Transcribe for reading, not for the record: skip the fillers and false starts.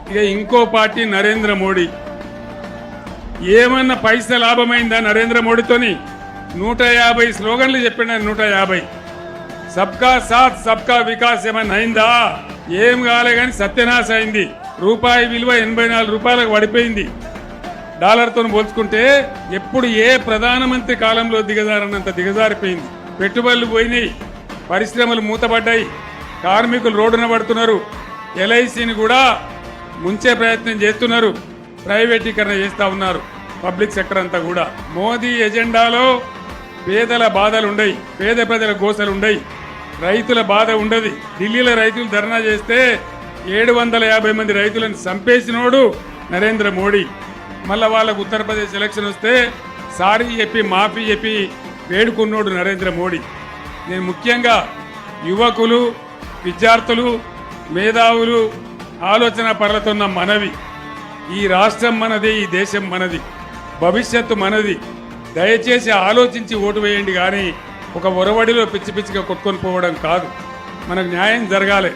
ఇక ఇంకో పార్టీ నరేంద్ర మోడీ. ఏమన్నా పైసా లాభమైందా నరేంద్ర మోడీతోని? 150 స్లోగన్లు చెప్పిన 150. సబ్కా సాత్ సబ్కా వికాస్ ఏమన్నా అయిందా? ఏం కాలే కానీ సత్యనాశ అయింది. రూపాయి విలువ 84 రూపాయలకు పడిపోయింది. డాలర్తో పోల్చుకుంటే ఎప్పుడు ఏ ప్రధానమంత్రి కాలంలో దిగజారన్నంత దిగజారిపోయింది. పెట్టుబడులు పోయినాయి, పరిశ్రమలు మూతపడ్డాయి, కార్మికులు రోడ్డున పడుతున్నారు, ఎల్ఐసిని కూడా ముంచే ప్రయత్నం చేస్తున్నారు, ప్రైవేటీకరణ చేస్తూ ఉన్నారు పబ్లిక్ సెక్టర్ అంతా కూడా. మోదీ ఎజెండాలో పేదల బాధలు ఉండయి, పేద ప్రజల గోసలు ఉండయి, రైతుల బాధ ఉండదు. ఢిల్లీలో రైతులు ధర్నా చేస్తే 750 మంది రైతులను చంపేసినోడు నరేంద్ర మోడీ. మళ్ళా వాళ్ళకు ఉత్తరప్రదేశ్ ఎలక్షన్ వస్తే సారీ చెప్పి మాఫీ చెప్పి వేడుకున్నోడు నరేంద్ర మోడీ. నేను ముఖ్యంగా యువకులు, విద్యార్థులు, మేధావులు, ఆలోచన పరులతోన్న మనవి, ఈ రాష్ట్రం మనది, ఈ దేశం మనది, భవిష్యత్తు మనది. దయచేసి ఆలోచించి ఓటు వేయండి, కానీ ఒక ఒరవడిలో పిచ్చి పిచ్చిగా కొట్టుకొని పోవడం కాదు. మనకు న్యాయం జరగాలి.